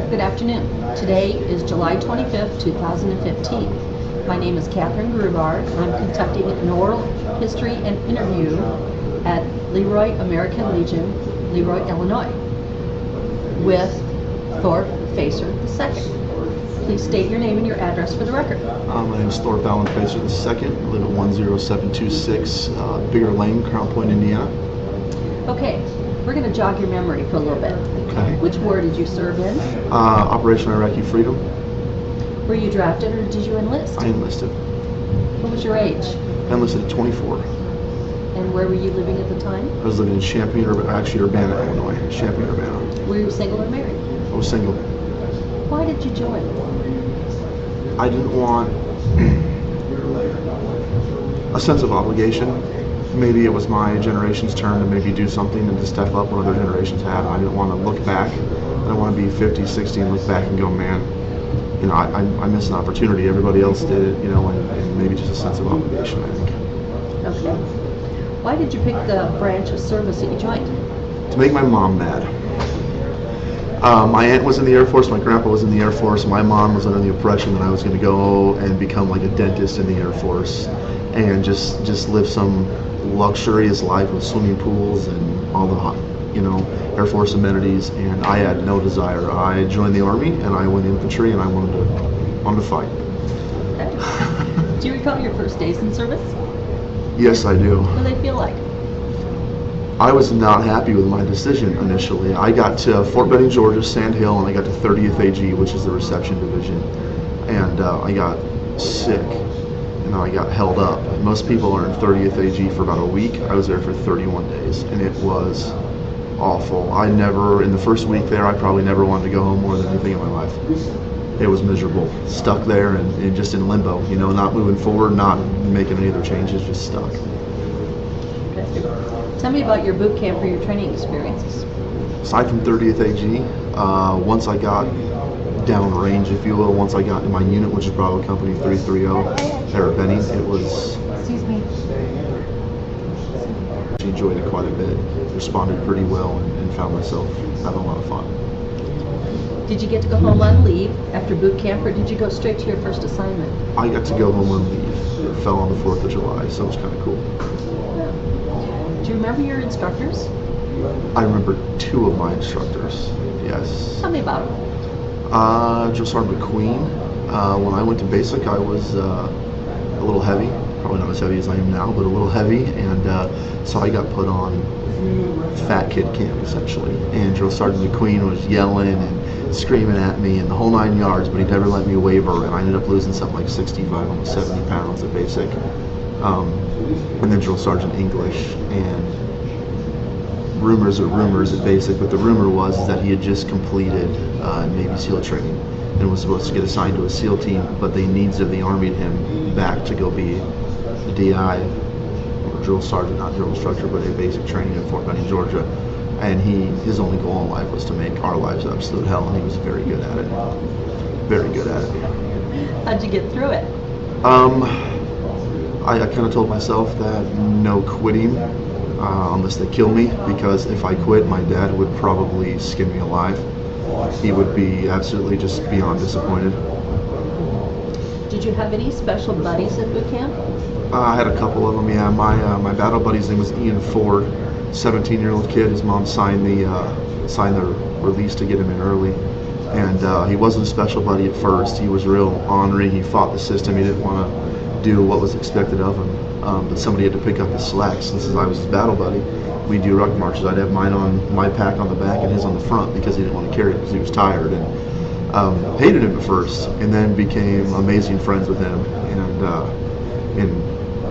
Good afternoon. Today is July 25th, 2015. My name is Catherine Grubar, and I'm conducting an oral history and interview at Leroy American Legion, Leroy, Illinois, with Thorpe Facer II. Please state your name and your address for the record. My name is Thorpe Facer II. I live at 10726 Bigger Lane, Crown Point, Indiana. Okay, we're going to jog your memory for a little bit. Okay. Which war did you serve in? Operation Iraqi Freedom. Were you drafted or did you enlist? I enlisted. What was your age? I enlisted at 24. And where were you living at the time? I was living in Urbana, Illinois. Champaign, Urbana. Were you single or married? I was single. Why did you join? I didn't want a sense of obligation. Maybe it was my generation's turn to maybe do something and to step up when other generations had. I didn't want to look back. I didn't want to be 50, 60 and look back and go, man, you know, I missed an opportunity. Everybody else did it, you know, and maybe just a sense of obligation, I think. Okay. Why did you pick the branch of service that you joined? To make my mom mad. My aunt was in the Air Force, my grandpa was in the Air Force, my mom was under the impression that I was going to go and become like a dentist in the Air Force and just live some luxurious life with swimming pools and all the, you know, Air Force amenities, and I had no desire. I joined the Army and I went infantry and I wanted to fight. Okay. Do you recall your first days in service? Yes, I do. What did they feel like? I was not happy with my decision initially. I got to Fort Benning, Georgia, Sand Hill, and I got to 30th AG, which is the reception division, and I got sick. And I got held up. Most people are in 30th AG for about a week. I was there for 31 days, and it was awful. In the first week there, I probably never wanted to go home more than anything in my life. It was miserable. Stuck there and just in limbo, you know, not moving forward, not making any other changes, just stuck. Okay. Tell me about your boot camp or your training experiences. Aside from 30th AG, once I got downrange, if you will, once I got to my unit, which is Bravo Company 330 there at Benning, it was... Excuse me. I enjoyed it quite a bit, responded pretty well, and found myself having a lot of fun. Did you get to go home on leave after boot camp, or did you go straight to your first assignment? I got to go home on leave. It fell on the 4th of July, so it was kind of cool. Yeah. Do you remember your instructors? I remember 2 of my instructors, yes. Tell me about them. Drill Sergeant McQueen. When I went to basic, I was a little heavy, probably not as heavy as I am now, but a little heavy, and so I got put on fat kid camp essentially. And Drill Sergeant McQueen was yelling and screaming at me and the whole 9 yards, but he never let me waver, and I ended up losing something like 65, almost 70 pounds at basic. And then Drill Sergeant English, and rumors are rumors at basic, but the rumor was that he had just completed Navy SEAL training and was supposed to get assigned to a SEAL team, but they needed the Army him back to go be a DI, or drill sergeant, not drill instructor, but a basic training in Fort Benning, Georgia. And his only goal in life was to make our lives absolute hell, and he was very good at it. Very good at it. How'd you get through it? I kind of told myself that no quitting, unless they kill me, because if I quit, my dad would probably skin me alive. He would be absolutely just beyond disappointed. Did you have any special buddies at boot camp? I had a couple of them, yeah. My battle buddy's name was Ian Ford, 17-year-old kid. His mom signed the release to get him in early. And he wasn't a special buddy at first. He was real ornery. He fought the system. He didn't want to do what was expected of him. But somebody had to pick up his slack. Since I was his battle buddy, we do ruck marches. I'd have my pack on the back and his on the front because he didn't want to carry it because he was tired. And hated him at first, and then became amazing friends with him. And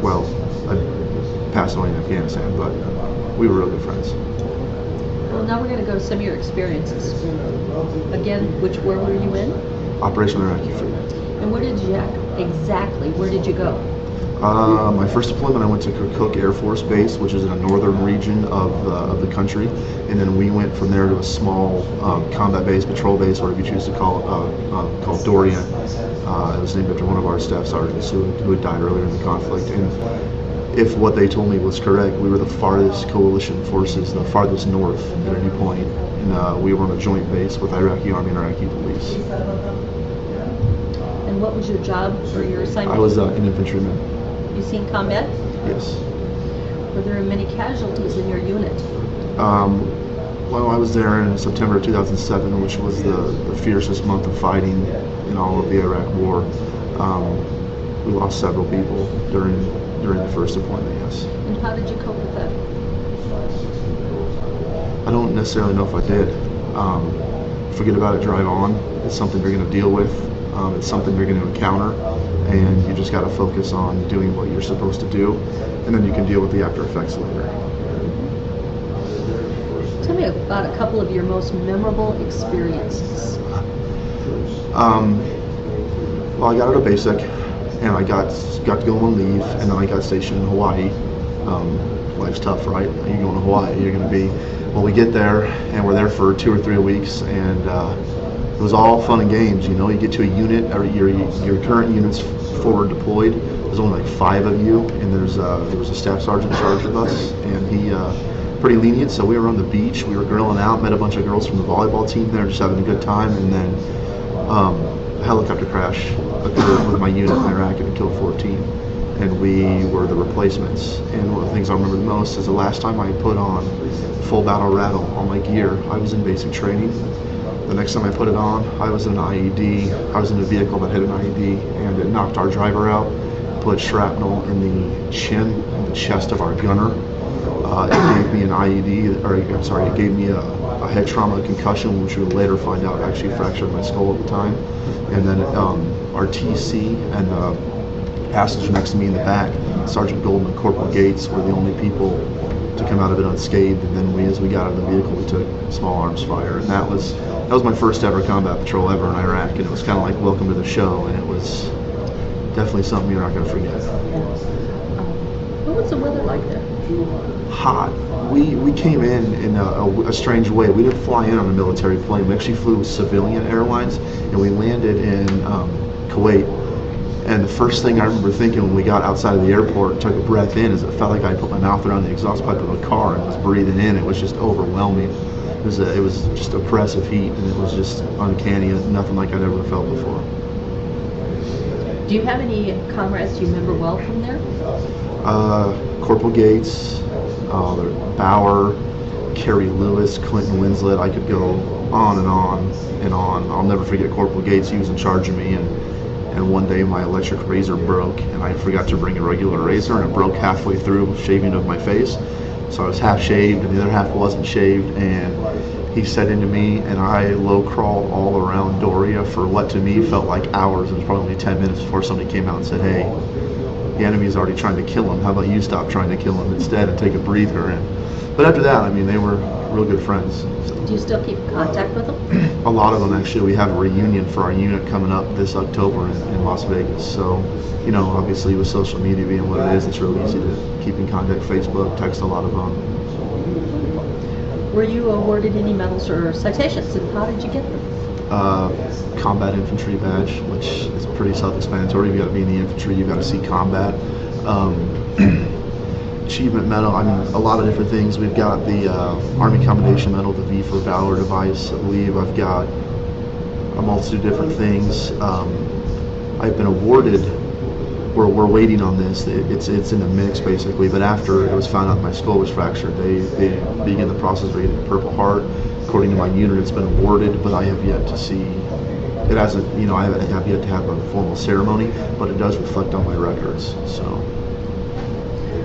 well, I passed away in Afghanistan, but we were real good friends. Well, now we're going to go to some of your experiences. Again, where were you in? Operation Iraqi Freedom. And where did you go? My first deployment, I went to Kirkuk Air Force Base, which is in a northern region of the country, and then we went from there to a small combat base, patrol base, whatever you choose to call it, called Dorian. It was named after one of our staff sergeants who had died earlier in the conflict. And if what they told me was correct, we were the farthest coalition forces, the farthest north at any point and we were on a joint base with Iraqi Army and Iraqi Police. And what was your job or your assignment? I was an infantryman. You seen combat? Yes. Were there many casualties in your unit? Well, I was there in September 2007, which was the fiercest month of fighting in all of the Iraq War. We lost several people during the first deployment, yes. And how did you cope with that? I don't necessarily know if I did. Forget about it, drive on. It's something you're going to deal with. It's something you're going to encounter, and you just got to focus on doing what you're supposed to do, and then you can deal with the after effects later. Tell me about a couple of your most memorable experiences. Well, I got out of basic, and I got to go on leave, and then I got stationed in Hawaii. Life's tough, right? You're going to Hawaii, you're going to be, well, we get there, and we're there for 2 or 3 weeks, and it was all fun and games. You know, you get to a unit, or your current unit's forward deployed. There's only like 5 of you, and there was a staff sergeant in charge of us, and he pretty lenient. So we were on the beach, we were grilling out, met a bunch of girls from the volleyball team there, just having a good time, and then a helicopter crash occurred with my unit in Iraq, and it killed 14. And we were the replacements. And one of the things I remember the most is the last time I put on full battle rattle on my gear, I was in basic training. The next time I put it on, I was in an IED. I was in a vehicle that hit an IED, and it knocked our driver out, put shrapnel in the chin and the chest of our gunner. It gave me an IED, or I'm sorry, it gave me a head trauma concussion, which we would later find out actually fractured my skull at the time. And then our TC and passenger next to me in the back, Sergeant Golden and Corporal Gates, were the only people to come out of it unscathed. And then as we got out of the vehicle, we took small arms fire, and that was my first ever combat patrol ever in Iraq, and it was kind of like welcome to the show, and it was definitely something you're not going to forget. What was the weather like there? Hot. We came in a strange way. We didn't fly in on a military plane. We actually flew with civilian airlines, and we landed in Kuwait. And the first thing I remember thinking when we got outside of the airport and took a breath in is it felt like I put my mouth around the exhaust pipe of a car and was breathing in. It was just overwhelming. It was just oppressive heat, and it was just uncanny, nothing like I'd ever felt before. Do you have any comrades you remember well from there? Corporal Gates, Bauer, Kerry Lewis, Clinton Winslet. I could go on and on and on. I'll never forget Corporal Gates. He was in charge of me, and one day my electric razor broke, and I forgot to bring a regular razor, and it broke halfway through shaving of my face. So I was half shaved, and the other half wasn't shaved, and he set into me, and I low crawled all around Doria for what to me felt like hours. It was probably 10 minutes before somebody came out and said, "Hey, the enemy's already trying to kill him. How about you stop trying to kill him instead and take a breather?" But after that, I mean, they were real good friends. Do you still keep contact with them? A lot of them, actually. We have a reunion for our unit coming up this October in Las Vegas. So, you know, obviously with social media being what it is, it's really easy to keep in contact. Facebook, text a lot of them. Were you awarded any medals or citations, and how did you get them? Combat infantry badge, which is pretty self-explanatory. You got to be in the infantry, you got to see combat. Achievement medal, I mean, a lot of different things. We've got the Army Commendation Medal, the V for Valor device, I believe. I've got a multitude of different things. I've been awarded, we're waiting on this. It's in the mix, basically, but after it was found out my skull was fractured, they began the process of getting the Purple Heart. According to my unit, it's been awarded, but I have yet to see, it hasn't, you know, I have yet to have a formal ceremony, but it does reflect on my records, so.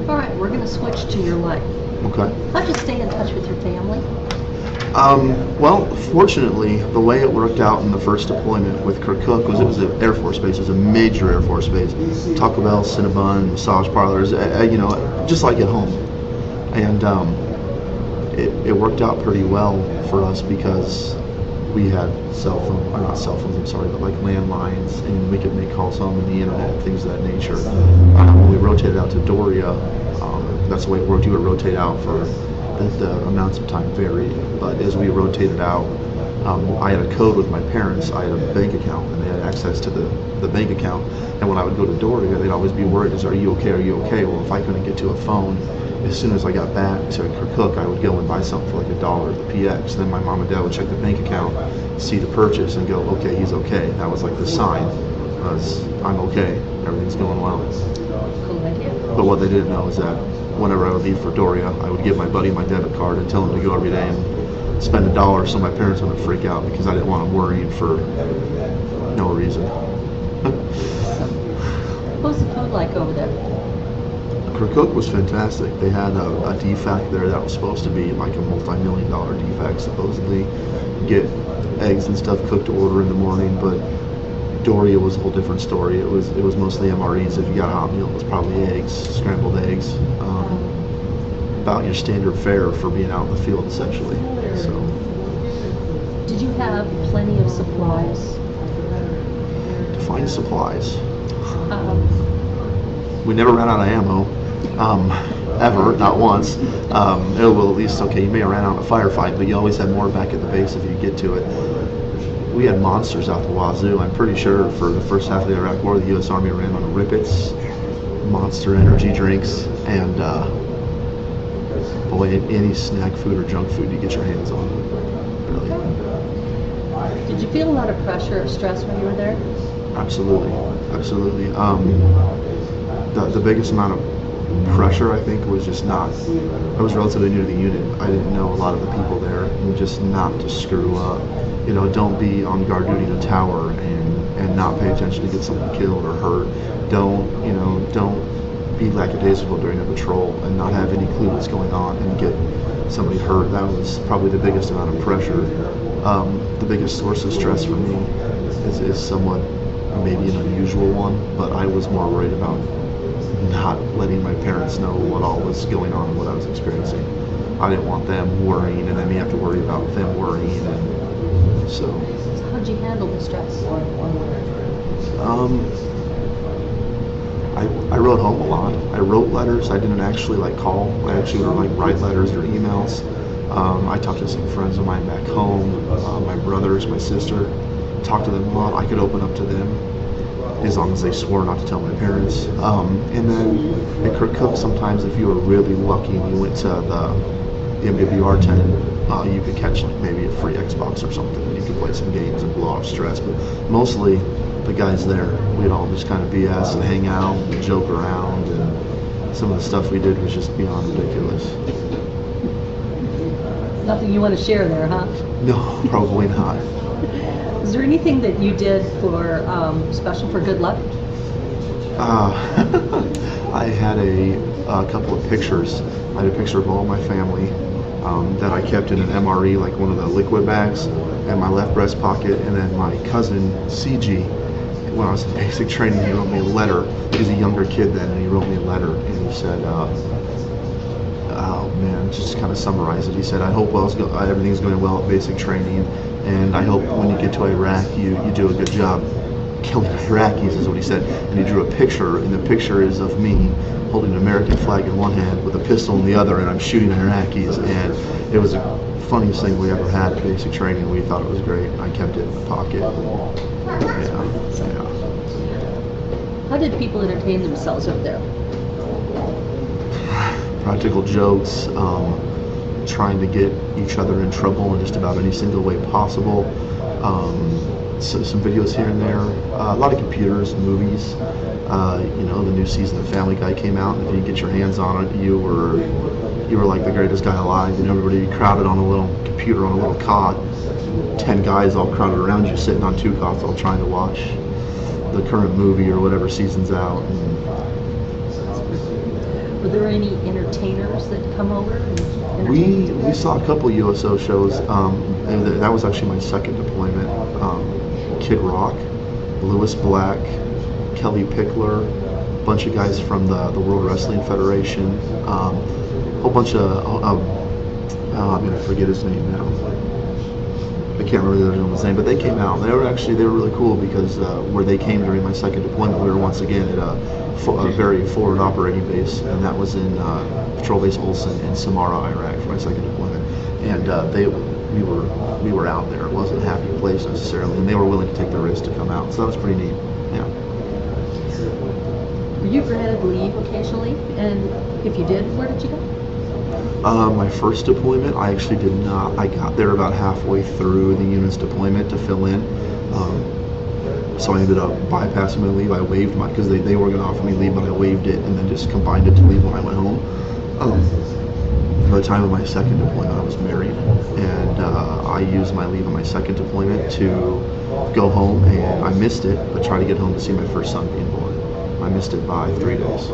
All right, we're going to switch to your life. Okay. How'd you stay in touch with your family? Well, fortunately, the way it worked out in the first deployment with Kirkuk was it was an Air Force base. It was a major Air Force base. Taco Bell, Cinnabon, massage parlors, you know, just like at home. And it worked out pretty well for us because we had not cell phones, I'm sorry, but like landlines, and we could make calls home and the internet, things of that nature. When we rotated out to Doria, that's the way it worked. You would rotate out for the amounts of time varied, but as we rotated out, I had a code with my parents. I had a bank account, and they had access to the bank account. And when I would go to Doria, they'd always be worried, are you okay, are you okay? Well, if I couldn't get to a phone, as soon as I got back to Kirkuk, I would go and buy something for like $1 at the PX. Then my mom and dad would check the bank account, see the purchase, and go, okay, he's okay. That was like the sign, I'm okay, everything's going well. Cool idea. But what they didn't know is that whenever I would leave for Doria, I would give my buddy my debit card and tell him to go every day and spend $1 so my parents wouldn't freak out, because I didn't want them worrying for no reason. What was the food like over there? Kirkuk was fantastic. They had a defect there that was supposed to be like a multi-million-dollar defect, supposedly get eggs and stuff cooked to order in the morning, but Doria was a whole different story. It was mostly MREs. If you got a hot meal, it was probably eggs, scrambled eggs, about your standard fare for being out in the field, essentially. So, did you have plenty of supplies? to find supplies, we never ran out of ammo, ever, not once. Well, at least, okay, you may have ran out in a firefight, but you always had more back at the base if you get to it. We had monsters out the wazoo. I'm pretty sure for the first half of the Iraq War, the U.S. Army ran on Rippets, Monster energy drinks, and boy, any snack food or junk food you get your hands on. Really. Did you feel a lot of pressure or stress when you were there? Absolutely, absolutely. The biggest amount of pressure, I think, was just not. I was relatively new to the unit. I didn't know a lot of the people there, and just not to screw up. You know, don't be on guard duty in a tower and not pay attention to get someone killed or hurt. Don't be lackadaisical during a patrol and not have any clue what's going on and get somebody hurt. That was probably the biggest amount of pressure. The biggest source of stress for me is somewhat maybe an unusual one, but I was more worried about not letting my parents know what all was going on and what I was experiencing. I didn't want them worrying and then me have to worry about them worrying, and so how'd you handle the stress? I wrote home a lot. I wrote letters. I didn't actually call. I actually would write letters or emails. I talked to some friends of mine back home, my brothers, my sister. Talked to them a lot. I could open up to them as long as they swore not to tell my parents. And then at Kirkuk, sometimes if you were really lucky and you went to the MWR tent, you could catch maybe a free Xbox or something, and you could play some games and blow off stress. But mostly the guys there, we'd all just kind of BS and hang out and joke around, and some of the stuff we did was just beyond ridiculous. Nothing you want to share there, huh? No, probably not. Is there anything that you did for special for good luck? I had a couple of pictures. I had a picture of all my family that I kept in an MRE, like one of the liquid bags, in my left breast pocket. And then my cousin CG, when I was in basic training, he wrote me a letter. He was a younger kid then, and he wrote me a letter, and he said, oh man, just kind of summarize it. He said, I hope everything's going well at basic training, and I hope when you get to Iraq, you do a good job killing Iraqis, is what he said. And he drew a picture, and the picture is of me holding an American flag in one hand with a pistol in the other, and I'm shooting Iraqis. And it was the funniest thing we ever had at basic training. We thought it was great. I kept it in the pocket. Yeah. How did people entertain themselves up there? Practical jokes, trying to get each other in trouble in just about any single way possible. So some videos here and there, a lot of computers, movies. The new season of Family Guy came out, and if you get your hands on it, you were like the greatest guy alive. And everybody crowded on a little computer on a little cot. 10 guys all crowded around you, sitting on 2 cots, all trying to watch the current movie or whatever season's out. Were there any entertainers that come over? And we saw a couple USO shows. And that was actually my second deployment. Kid Rock, Lewis Black, Kelly Pickler, a bunch of guys from the World Wrestling Federation, a whole bunch of I'm gonna forget his name now. I can't remember the other gentleman's name, but they came out. They were really cool because where they came during my second deployment, we were once again at a very forward operating base, and that was in Patrol Base Olson in Samara, Iraq, for my second deployment. And we were out there. It wasn't a happy place necessarily, and they were willing to take the risk to come out. So that was pretty neat. Yeah. Were you granted leave occasionally? And if you did, where did you go? My first deployment, I actually did not. I got there about halfway through the unit's deployment to fill in. So I ended up bypassing my leave. I waived my, because they were going to offer me leave, but I waived it and then just combined it to leave when I went home. By the time of my second deployment, I was married, and I used my leave on my second deployment to go home, and I missed it, but try to get home to see my first son being born. I missed it by 3 days.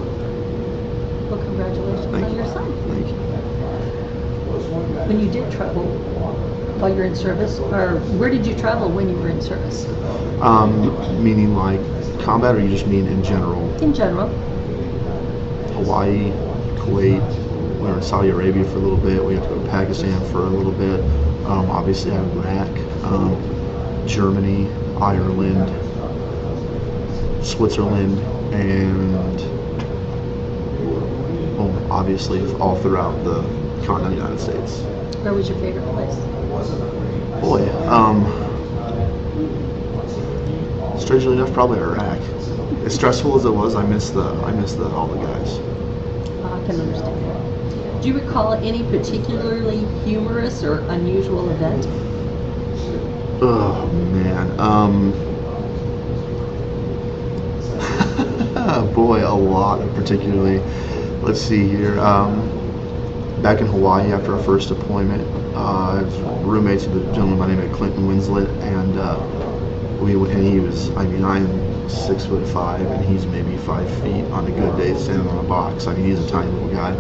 Well, congratulations on your son. Thank you. When you did travel while you're in service, or where did you travel when you were in service? Meaning like combat, or you just mean in general? In general. Hawaii, Kuwait, we were in Saudi Arabia for a little bit, we got to go to Pakistan for a little bit, obviously Iraq, Germany, Ireland, Switzerland, and obviously all throughout the continental United States. Where was your favorite place? Boy, strangely enough, probably Iraq. As stressful as it was, I miss all the guys. I can understand that. Do you recall any particularly humorous or unusual event? Oh man, boy, a lot, particularly. Let's see here. Back in Hawaii after our first deployment, I was roommates with a gentleman by the name of Clinton Winslet, and he was, I mean, I'm 6'5", and he's maybe 5 feet on a good day standing on a box. I mean, he's a tiny little guy,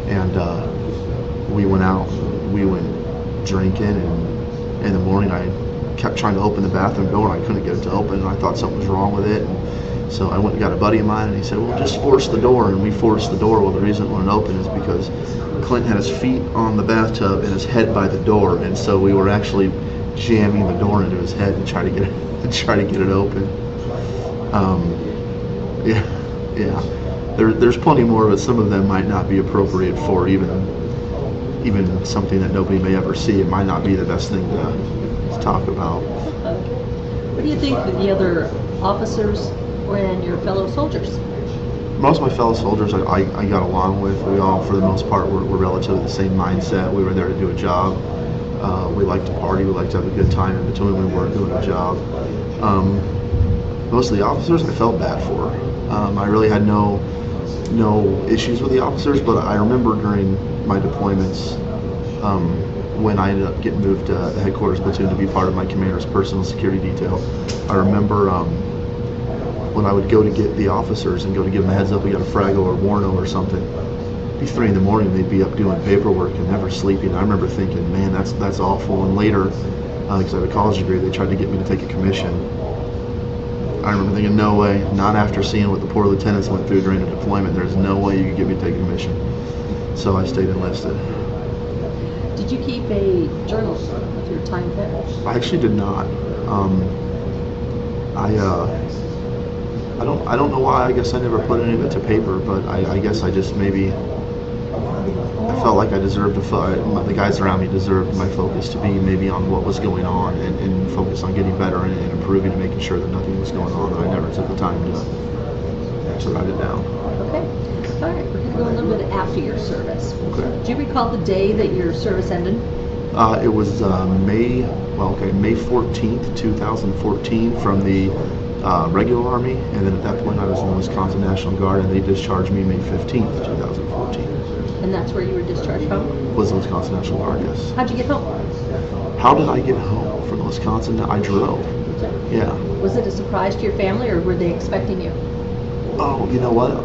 and we went drinking, and in the morning I kept trying to open the bathroom door and I couldn't get it to open, and I thought something was wrong with it, and so I went and got a buddy of mine, and he said, well, just force the door, and we forced the door. Well, the reason it wouldn't open is because Clint had his feet on the bathtub and his head by the door, and so we were actually jamming the door into his head to try to get it open. There's plenty more, but some of them might not be appropriate for even something that nobody may ever see. It might not be the best thing to talk about. What do you think of the other officers and your fellow soldiers? Most of my fellow soldiers I got along with. We all, for the most part, were relatively the same mindset. We were there to do a job. We liked to party. We liked to have a good time in between when we weren't doing a job. Most of the officers I felt bad for. I really had no issues with the officers, but I remember during my deployments, when I ended up getting moved to the headquarters platoon to be part of my commander's personal security detail, I remember when I would go to get the officers and go to give them a heads up, we got a Fraggle or Warno or something. It'd be 3 in the morning, they'd be up doing paperwork and never sleeping. I remember thinking, man, that's awful. And later, because I have a college degree, they tried to get me to take a commission. I remember thinking, no way, not after seeing what the poor lieutenants went through during the deployment. There's no way you could get me to take a commission. So I stayed enlisted. Did you keep a journal of your time there? I actually did not. I don't know why. I guess I never put any of it to paper, but I guess I just maybe I felt like I deserved the guys around me deserved my focus to be maybe on what was going on and focus on getting better and improving and making sure that nothing was going on. And I never took the time to write it down. Okay. All right. We're going to go a little bit after your service. Okay. Do you recall the day that your service ended? It was May 14th, 2014 from the regular Army, and then at that point I was in the Wisconsin National Guard, and they discharged me May 15th, 2014. And that's where you were discharged from? Was the Wisconsin National Guard, yes. How'd you get home? How did I get home from Wisconsin? I drove. Yeah. Was it a surprise to your family, or were they expecting you? Oh, you know what?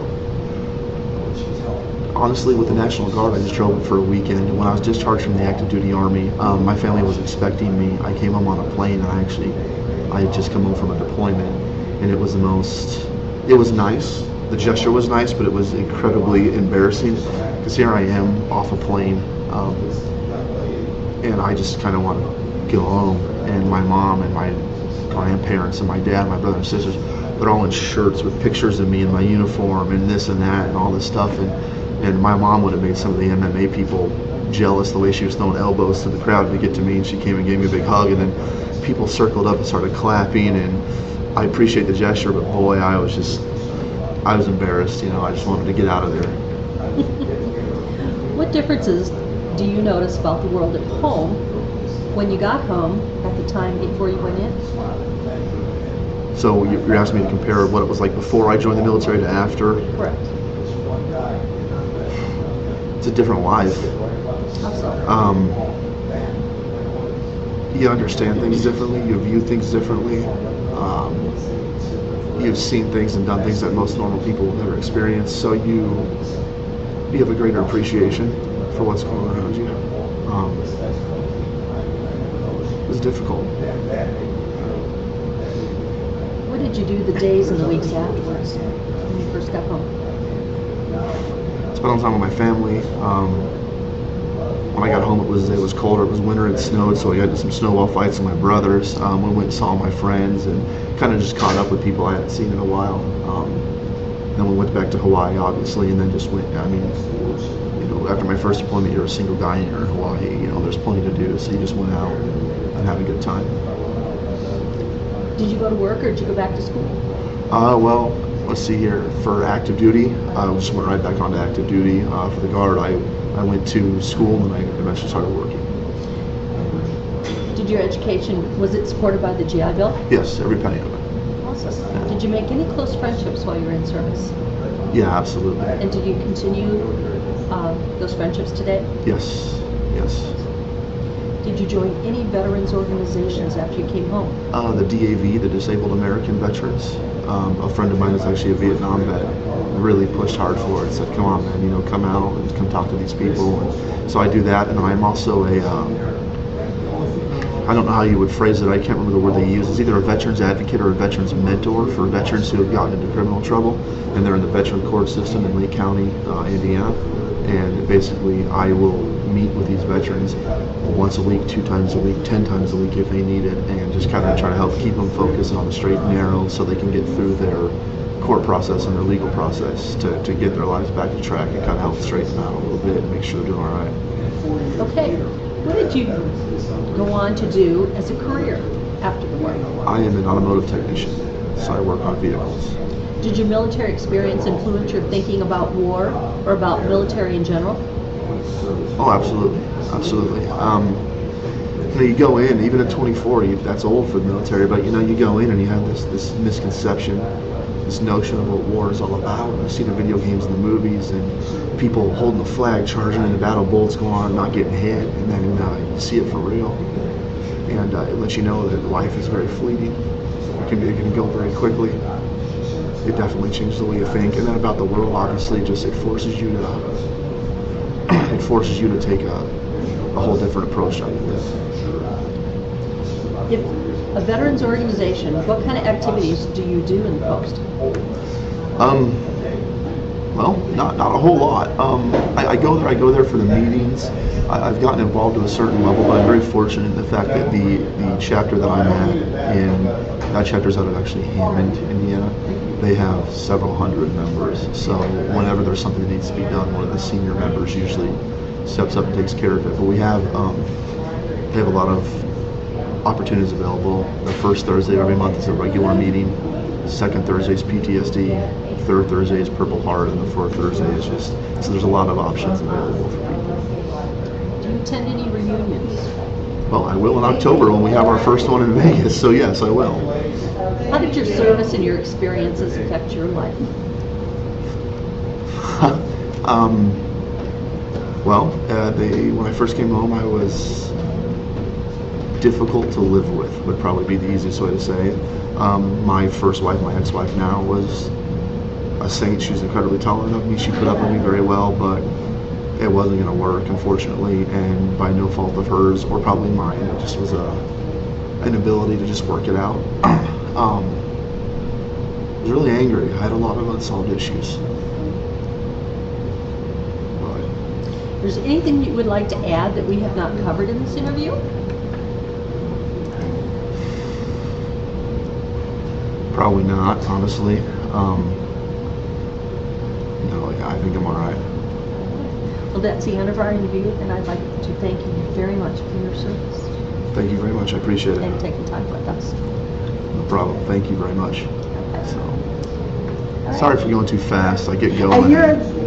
Honestly, with the National Guard, I just drove for a weekend. And when I was discharged from the active duty Army, my family was expecting me. I came home on a plane, and I had just come home from a deployment, and it was nice. The gesture was nice, but it was incredibly embarrassing because here I am off a plane, and I just kind of want to go home. And my mom and my grandparents and my dad, my brother and sisters, they're all in shirts with pictures of me in my uniform and this and that and all this stuff. And my mom would have made some of the MMA people jealous the way she was throwing elbows to the crowd to get to me, and she came and gave me a big hug, and then people circled up and started clapping, and I appreciate the gesture, but boy, I was embarrassed. I just wanted to get out of there. What differences do you notice about the world at home when you got home at the time before you went in? So you're asking me to compare what it was like before I joined the military to after? Correct. It's a different life. How so? You understand things differently. You view things differently. You've seen things and done things that most normal people will never experience. So you have a greater appreciation for what's going on around you. It was difficult. What did you do the days and the weeks afterwards when you first got home? Spent all the time with my family. When I got home, it was colder. It was winter. It snowed, so I got into some snowball fights with my brothers. We went and saw my friends and kind of just caught up with people I hadn't seen in a while. Then we went back to Hawaii, obviously, and then just went. After my first deployment, you're a single guy and you're in Hawaii. There's plenty to do, so you just went out and had a good time. Did you go to work or did you go back to school? Well, let's see here. For active duty, I just went right back onto active duty. For the Guard, I went to school and I eventually started working. Did your education, was it supported by the GI Bill? Yes, every penny of it. Awesome. Did you make any close friendships while you were in service? Yeah, absolutely. And did you continue those friendships today? Yes. Did you join any veterans organizations after you came home? The DAV, the Disabled American Veterans. A friend of mine is actually a Vietnam vet. Really pushed hard for it. Said, "Come on, man, come out and come talk to these people." And so I do that, and I'm also a I don't know how you would phrase it. I can't remember the word they use. It's either a veterans advocate or a veterans mentor for veterans who have gotten into criminal trouble, and they're in the veteran court system in Lake County, Indiana. And basically, I will meet with these veterans once a week, 2 times a week, 10 times a week if they need it, and just kind of try to help keep them focused on the straight and narrow so they can get through their court process and their legal process to get their lives back to track and kind of help straighten them out a little bit and make sure they're doing all right. Okay. What did you go on to do as a career after the war? I am an automotive technician, so I work on vehicles. Did your military experience influence your thinking about war or about military in general? Oh, absolutely. You go in, even at 24, that's old for the military, but you go in and you have this misconception, this notion of what war is all about. You see the video games and the movies and people holding the flag, charging into battle, bullets going on, not getting hit, and then you see it for real. And it lets you know that life is very fleeting. It can go very quickly. It definitely changed the way you think. And then about the world, obviously, it forces you to take a whole different approach to how you live. If a veterans organization, what kind of activities do you do in the post? Well, not a whole lot. I go there for the meetings. I've gotten involved to a certain level, but I'm very fortunate in the fact that the chapter that I'm at, and that chapter's out of actually Hammond, Indiana. They have several hundred members, so whenever there's something that needs to be done, one of the senior members usually steps up and takes care of it. But they have a lot of opportunities available. The first Thursday of every month is a regular meeting. The second Thursday is PTSD. Third Thursday is Purple Heart, and the fourth Thursday is so there's a lot of options available for people. Do you attend any reunions? Well, I will in October when we have our first one in Vegas, so yes, I will. How did your service and your experiences affect your life? When I first came home, I was difficult to live with, would probably be the easiest way to say it. My first wife, my ex-wife now, was a saint. She was incredibly tolerant of me. She put up with me very well, but it wasn't going to work, unfortunately, and by no fault of hers or probably mine. It just was an inability to just work it out. I was really angry. I had a lot of unsolved issues. Is there anything you would like to add that we have not covered in this interview? Probably not, honestly. No, I think I'm all right. Well, that's the end of our interview, and I'd like to thank you very much for your service Thank you very much. I appreciate it. and taking time with us. No problem. Thank you very much. Okay. So, All right. sorry for going too fast. I get going. And you're